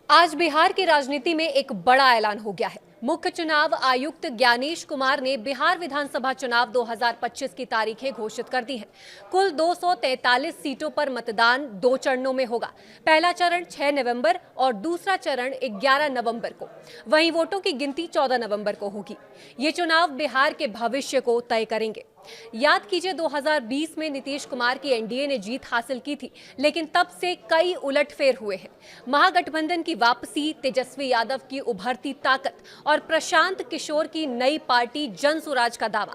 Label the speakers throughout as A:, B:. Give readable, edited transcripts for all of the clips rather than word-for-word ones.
A: आज बिहार की राजनीति में एक बड़ा ऐलान हो गया है। मुख्य चुनाव आयुक्त ज्ञानेश कुमार ने बिहार विधानसभा चुनाव 2025 की तारीखें घोषित कर दी हैं। कुल 243 सीटों पर मतदान 2 चरणों में होगा। पहला चरण 6 नवंबर और दूसरा चरण 11 नवंबर को। वहीं वोटों की गिनती 14 नवंबर को होगी। ये चुनाव बिहार के भविष्य को तय करेंगे। याद कीजिए 2020 में नीतीश कुमार की एनडीए ने जीत हासिल की थी, लेकिन तब से कई उलटफेर हुए हैं। महागठबंधन की वापसी, तेजस्वी यादव की उभरती ताकत और प्रशांत किशोर की नई पार्टी जन स्वराज का दावा।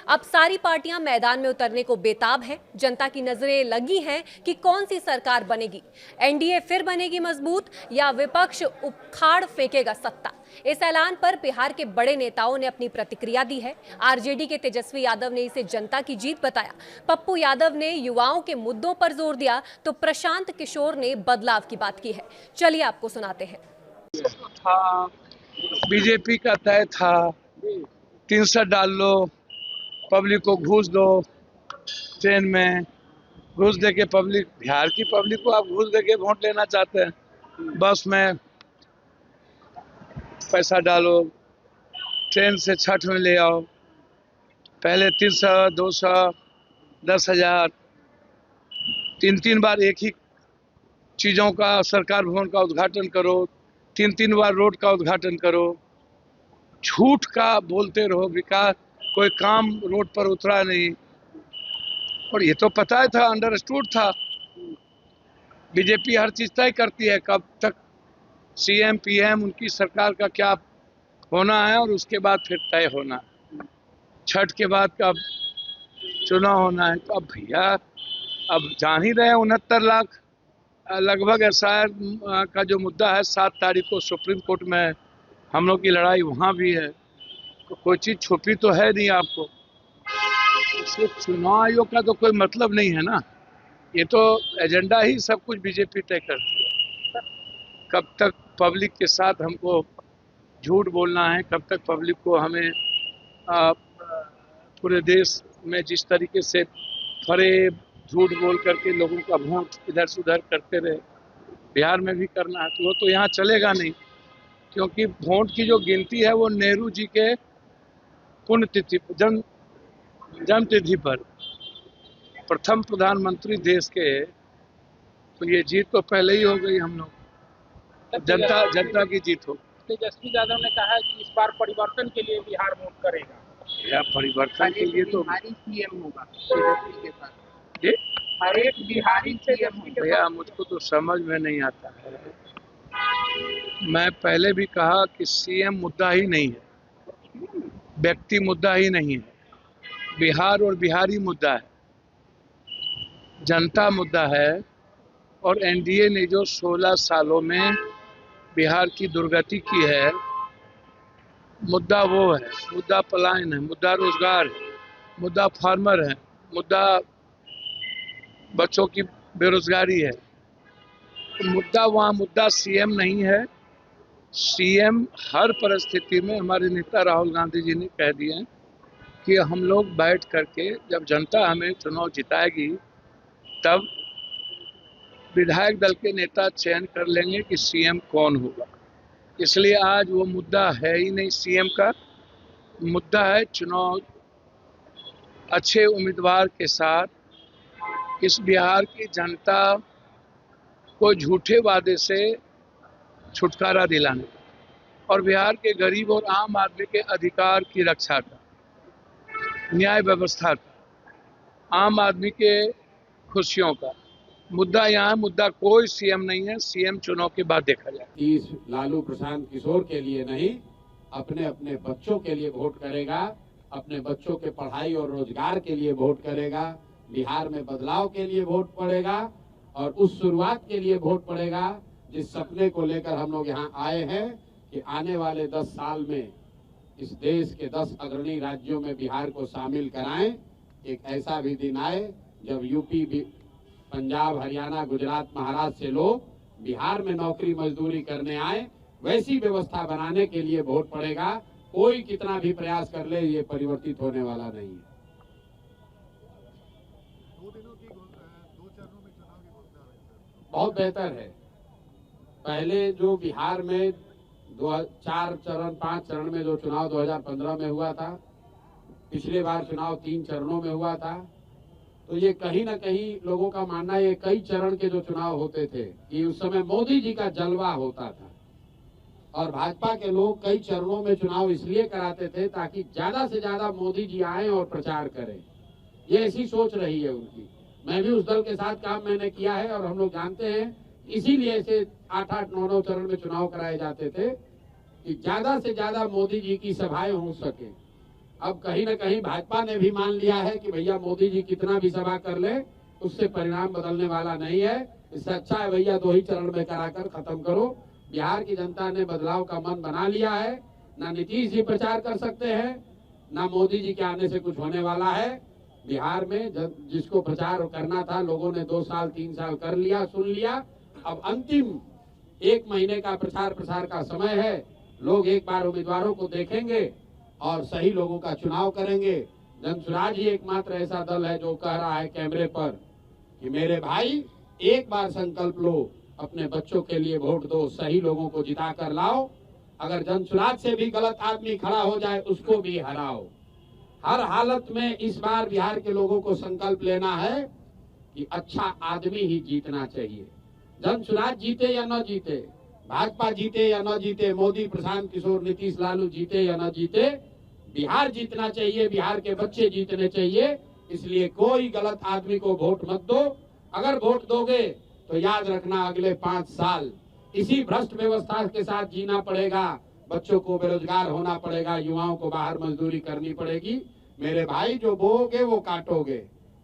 A: अब सारी पार्टियां मैदान में उतरने को बेताब है। जनता की नजरें लगी हैं कि कौन सी सरकार बनेगी। एनडीए फिर बनेगी मजबूत या विपक्ष उखाड़ फेंकेगा सत्ता। इस ऐलान पर बिहार के बड़े नेताओं ने अपनी प्रतिक्रिया दी है। आरजेडी के तेजस्वी यादव ने इसे जनता की जीत बताया। पप्पू यादव ने युवाओं के मुद्दों पर जोर दिया, तो प्रशांत किशोर ने बदलाव की बात की है। चलिए आपको सुनाते हैं।
B: था बीजेपी का तय था 300 डाल लो, पब्लिक को घूस दो, ट्रेन में घूस दे के पब्लिक, बिहार की पब्लिक को आप घूस दे के वोट लेना चाहते हैं। बस में पैसा डालो, ट्रेन से छठ में ले आओ, पहले 300 200 10,000 तीन बार एक ही चीजों का सरकार भवन का उद्घाटन करो, तीन बार रोड का उद्घाटन करो, झूठ का बोलते रहो, विकास कोई काम रोड पर उतरा नहीं। और ये तो पता ही था, अंडरस्टूड था। बीजेपी हर चीज तय करती है, कब तक सीएम पीएम उनकी सरकार का क्या होना है और उसके बाद फिर तय होना। छठ के बाद कब चुनाव होना है, तो अब भैया अब जान ही रहे हैं 69 लाख लगभग एसआईआर का जो मुद्दा है, 7 तारीख को सुप्रीम कोर्ट में हम लोग की लड़ाई वहाँ भी है। तो कोई चीज छुपी तो है नहीं आपको। इसलिए चुनाव आयोग का तो कोई मतलब नहीं है ना, ये तो एजेंडा ही सब कुछ बीजेपी तय करती है। कब तक पब्लिक के साथ हमको झूठ बोलना है, कब तक पब्लिक को हमें पूरे देश में जिस तरीके से फरेब झूठ बोल करके लोगों का वोट इधर से उधर करते रहे, बिहार में भी करना है, तो वो तो यहाँ चलेगा नहीं। क्योंकि वोट की जो गिनती है वो नेहरू जी के पुण्यतिथि जन्म तिथि पर, प्रथम प्रधानमंत्री देश के, तो ये जीत तो पहले ही हो गई। हम लोग जनता की जीत हो।
C: तेजस्वी यादव ने कहा है कि इस बार परिवर्तन के लिए बिहार वोट करेगा।
B: या परिवर्तन के लिए तो
C: बिहारी सीएम होगा तेजस्वी के साथ।
B: ये
C: हर एक बिहारी सीएम
B: भैया मुझको तो समझ में नहीं आता है। मैं पहले भी कहा कि सीएम मुद्दा ही नहीं है, व्यक्ति मुद्दा ही नहीं है, बिहार और बिहारी मुद्दा है, जनता मुद्दा है। और एनडीए ने जो 16 सालों में बिहार की दुर्गति की है, मुद्दा वो है, मुद्दा पलायन है, मुद्दा रोजगार है, मुद्दा फार्मर है, मुद्दा बच्चों की बेरोजगारी है। तो मुद्दा सीएम नहीं है। सीएम हर परिस्थिति में, हमारे नेता राहुल गांधी जी ने कह दिए कि हम लोग बैठ करके, जब जनता हमें चुनाव जिताएगी तब विधायक दल के नेता चयन कर लेंगे कि सीएम कौन होगा। इसलिए आज वो मुद्दा है ही नहीं सीएम का। मुद्दा है चुनाव अच्छे उम्मीदवार के साथ इस बिहार की जनता को झूठे वादे से छुटकारा दिलाने और बिहार के गरीब और आम आदमी के अधिकार की रक्षा का, न्याय व्यवस्था का, आम आदमी के खुशियों का मुद्दा यहाँ। मुद्दा कोई सीएम नहीं है, सीएम चुनाव के बाद देखा जाए।
D: इस लालू प्रशांत किशोर के लिए नहीं, अपने अपने बच्चों के लिए वोट करेगा, अपने बच्चों के पढ़ाई और रोजगार के लिए वोट करेगा, बिहार में बदलाव के लिए वोट पड़ेगा और उस शुरुआत के लिए वोट पड़ेगा जिस सपने को लेकर हम लोग यहाँ आए हैं कि आने वाले 10 साल में इस देश के 10 अग्रणी राज्यों में बिहार को शामिल कराएं। एक ऐसा भी दिन आए जब यूपी, पंजाब, हरियाणा, गुजरात, महाराष्ट्र से लोग बिहार में नौकरी मजदूरी करने आए, वैसी व्यवस्था बनाने के लिए वोट पड़ेगा। कोई कितना भी प्रयास कर ले, ये परिवर्तित होने वाला नहीं है।
E: 2 चरणों में चुनाव की घोषणा है।
D: बहुत बेहतर है। पहले जो बिहार में 5 चरण में जो चुनाव 2015 में हुआ था, पिछले बार चुनाव 3 चरणों में हुआ था, तो ये कहीं ना कहीं लोगों का मानना है ये कई चरण के जो चुनाव होते थे कि उस समय मोदी जी का जलवा होता था और भाजपा के लोग कई चरणों में चुनाव इसलिए कराते थे ताकि ज्यादा से ज्यादा मोदी जी आए और प्रचार करें। ये ऐसी सोच रही है उनकी। मैं भी उस दल के साथ काम मैंने किया है और हम लोग जानते हैं, इसीलिए ऐसे 8-8, 9-9 चरण में चुनाव कराए जाते थे कि ज्यादा से ज्यादा मोदी जी की सभाएं हो सके। अब कहीं ना कहीं भाजपा ने भी मान लिया है कि भैया मोदी जी कितना भी सभा कर ले उससे परिणाम बदलने वाला नहीं है, इससे अच्छा है भैया 2 ही चरण में कराकर खत्म करो। बिहार की जनता ने बदलाव का मन बना लिया है, ना नीतीश जी प्रचार कर सकते हैं, ना मोदी जी के आने से कुछ होने वाला है। बिहार में जिसको प्रचार करना था लोगों ने 2 साल 3 साल कर लिया, सुन लिया। अब अंतिम 1 महीने का प्रचार का समय है। लोग एक बार उम्मीदवारों को देखेंगे और सही लोगों का चुनाव करेंगे। जनसुराज ही एकमात्र ऐसा दल है जो कह रहा है कैमरे पर कि मेरे भाई एक बार संकल्प लो, अपने बच्चों के लिए वोट दो, सही लोगों को जिता कर लाओ। अगर जनसुराज से भी गलत आदमी खड़ा हो जाए उसको भी हराओ। हर हालत में इस बार बिहार के लोगों को संकल्प लेना है कि अच्छा आदमी ही जीतना चाहिए। जनसुराज जीते या न जीते, भाजपा जीते या न जीते, मोदी, प्रशांत किशोर, नीतीश, लालू जीते या न जीते, बिहार जीतना चाहिए, बिहार के बच्चे जीतने चाहिए। इसलिए कोई गलत आदमी को वोट मत दो। अगर वोट दोगे तो याद रखना अगले 5 साल इसी भ्रष्ट व्यवस्था के साथ जीना पड़ेगा। बच्चों को बेरोजगार होना पड़ेगा, युवाओं को बाहर मजदूरी करनी पड़ेगी। मेरे भाई जो बोओगे वो काटोगे।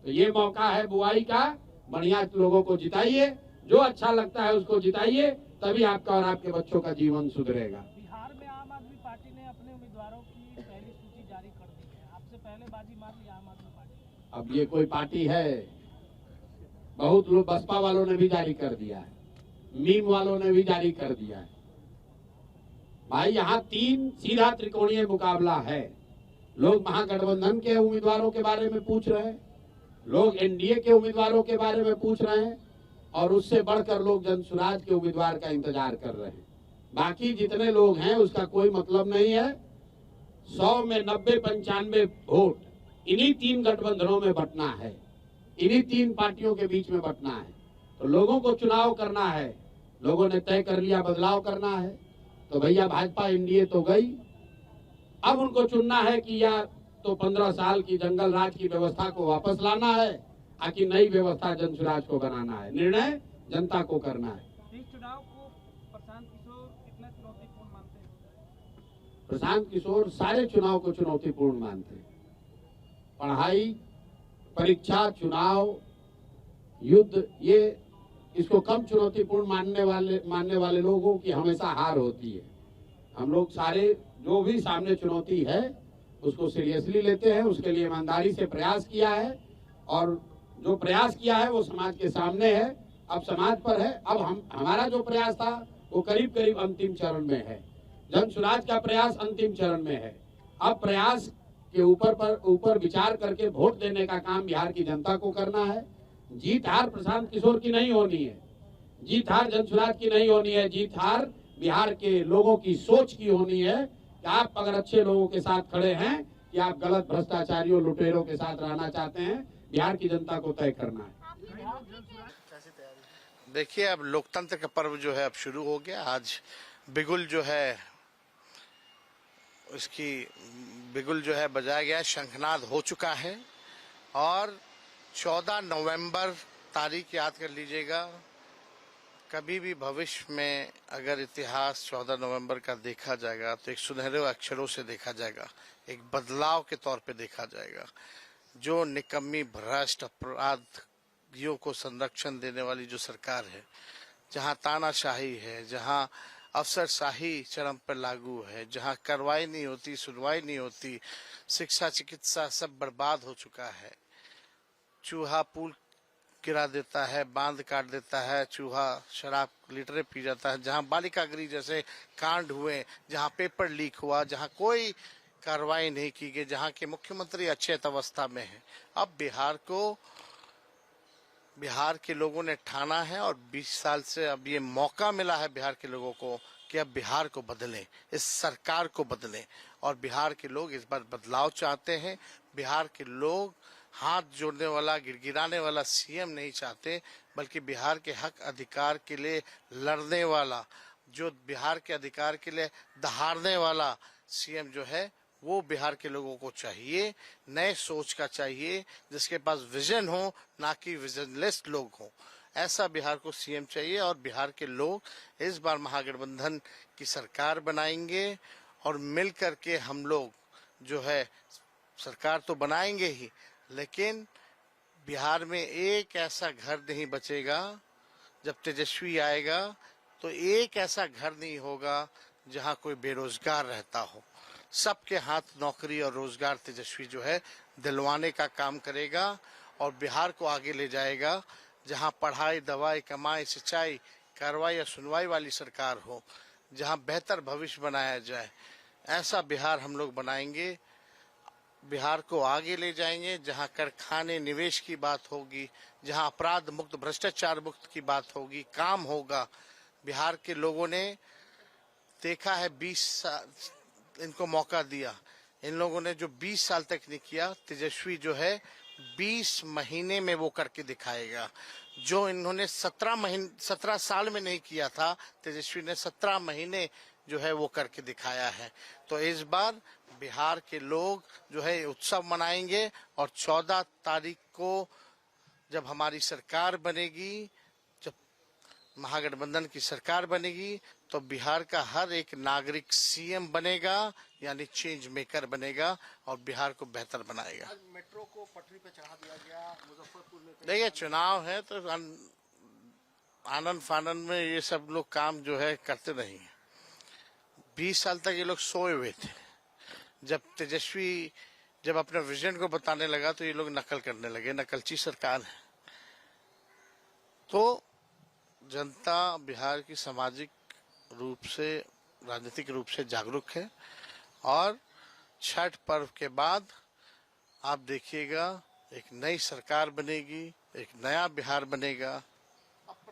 D: तो ये मौका है बुआई का, बढ़िया लोगों को जिताइए, जो अच्छा लगता है उसको जिताइए, तभी आपका और आपके बच्चों का जीवन सुधरेगा।
C: बिहार में आम आदमी पार्टी ने अपने उम्मीदवारों की पहली सूची जारी कर दी है। आपसे पहले बाजी मार ली आम आदमी पार्टी।
D: अब ये कोई पार्टी है? बहुत लोग, बसपा वालों ने भी जारी कर दिया है, मीम वालों ने भी जारी कर दिया है। भाई यहाँ 3 सीधा त्रिकोणीय मुकाबला है। लोग महागठबंधन के उम्मीदवारों के बारे में पूछ रहे हैं, लोग एनडीए के उम्मीदवारों के बारे में पूछ रहे हैं और उससे बढ़कर लोग जनसुराज के उम्मीदवार का इंतजार कर रहे हैं। बाकी जितने लोग हैं उसका कोई मतलब नहीं है। 100 में 90-95 वोट इन्हीं 3 गठबंधनों में बंटना है, इन्हीं 3 पार्टियों के बीच में बंटना है। तो लोगों को चुनाव करना है, लोगों ने तय कर लिया बदलाव करना है। तो भैया भाजपा एनडीए तो गई, अब उनको चुनना है कि या तो 15 साल की जंगल राज की व्यवस्था को वापस लाना है, आखिर नई व्यवस्था जनसुराज को बनाना है। निर्णय जनता को करना है।
C: इस चुनाव को प्रशांत किशोर कितना चुनौतीपूर्ण मानते हैं?
D: प्रशांत किशोर सारे चुनाव को चुनौतीपूर्ण मानते हैं। पढ़ाई, परीक्षा, चुनाव, युद्ध, ये इसको कम चुनौतीपूर्ण मानने वाले लोगों की हमेशा हार होती है। हम लोग सारे जो भी सामने चुनौती है उसको सीरियसली लेते हैं, उसके लिए ईमानदारी से प्रयास किया है और जो प्रयास किया है वो समाज के सामने है, अब समाज पर है। अब हमारा जो प्रयास था वो करीब करीब अंतिम चरण में है। जनसुराज का प्रयास अंतिम चरण में है। अब प्रयास के ऊपर विचार करके वोट देने का काम बिहार की जनता को करना है। जीत हार प्रशांत किशोर की नहीं होनी है, जीत हार जनसुराज की नहीं होनी है, जीत हार बिहार के लोगों की सोच की होनी है कि आप अगर अच्छे लोगों के साथ खड़े हैं कि आप गलत भ्रष्टाचारियों, लुटेरों के साथ रहना चाहते हैं, बिहार की जनता को तय करना है।
E: देखिए, अब लोकतंत्र का पर्व जो है अब शुरू हो गया। आज बिगुल जो है उसकी बिगुल जो है बजाया गया, शंखनाद हो चुका है और 14 नवंबर तारीख याद कर लीजिएगा। कभी भी भविष्य में अगर इतिहास 14 नवंबर का देखा जाएगा तो एक सुनहरे अक्षरों से देखा जाएगा, एक बदलाव के तौर पे देखा जाएगा। जो निकम्मी, भ्रष्ट, अपराधियों को संरक्षण देने वाली जो सरकार है, जहां तानाशाही है, जहां अफसरशाही चरम पर लागू है, जहां कार्रवाई नहीं होती, सुनवाई नहीं होती, शिक्षा, चिकित्सा सब बर्बाद हो चुका है। चूहा पुल गिरा देता है, बांध काट देता है, चूहा शराब लीटरें पी जाता है। जहां बालिका गृह जैसे कांड हुए, जहां पेपर लीक हुआ, जहां कोई कार्रवाई नहीं की गई, जहां के मुख्यमंत्री अचेत अवस्था में है। अब बिहार को बिहार के लोगों ने ठाना है और 20 साल से अब ये मौका मिला है बिहार के लोगों को कि अब बिहार को बदलें, इस सरकार को बदलें। और बिहार के लोग इस बार बदलाव चाहते हैं। बिहार के लोग हाथ जोड़ने वाला, गिड़गिड़ाने वाला सीएम नहीं चाहते, बल्कि बिहार के हक अधिकार के लिए लड़ने वाला, जो बिहार के अधिकार के लिए दहाड़ने वाला सीएम जो है वो बिहार के लोगों को चाहिए। नए सोच का चाहिए, जिसके पास विजन हो, ना कि विजनलेस लोग हो। ऐसा बिहार को सीएम चाहिए और बिहार के लोग इस बार महागठबंधन की सरकार बनाएंगे और मिल करके हम लोग जो है सरकार तो बनाएंगे ही, लेकिन बिहार में एक ऐसा घर नहीं बचेगा। जब तेजस्वी आएगा तो एक ऐसा घर नहीं होगा जहां कोई बेरोजगार रहता हो। सबके हाथ नौकरी और रोजगार तेजस्वी जो है दिलवाने का काम करेगा और बिहार को आगे ले जाएगा, जहां पढ़ाई, दवाई, कमाई, सिंचाई, कार्रवाई या सुनवाई वाली सरकार हो, जहां बेहतर भविष्य बनाया जाए। ऐसा बिहार हम लोग बनाएंगे, बिहार को आगे ले जाएंगे, जहां कारखाने, निवेश की बात होगी, जहां अपराध मुक्त, भ्रष्टाचार मुक्त की बात होगी, काम होगा। बिहार के लोगों ने देखा है, 20 साल इनको मौका दिया, इन लोगों ने जो 20 साल तक नहीं किया, तेजस्वी जो है 20 महीने में वो करके दिखाएगा। जो इन्होंने 17 साल में नहीं किया था, तेजस्वी ने 17 महीने जो है वो करके दिखाया है। तो इस बार बिहार के लोग जो है उत्सव मनाएंगे और 14 तारीख को जब हमारी सरकार बनेगी, जब महागठबंधन की सरकार बनेगी, तो बिहार का हर एक नागरिक सीएम बनेगा, यानी चेंज मेकर बनेगा और बिहार को बेहतर बनाएगा।
F: मेट्रो को पटरी पे चढ़ा दिया गया, मुजफ्फरपुर में
E: देखिए चुनाव है तो आनंद फानंद में ये सब लोग काम जो है करते नहीं है। 20 साल तक ये लोग सोए हुए थे। जब तेजस्वी जब अपने विजन को बताने लगा तो ये लोग नकल करने लगे, नकलची सरकार है। तो जनता बिहार की सामाजिक रूप से, राजनीतिक रूप से जागरूक है और छठ पर्व के बाद आप देखिएगा एक नई सरकार बनेगी, एक नया बिहार बनेगा।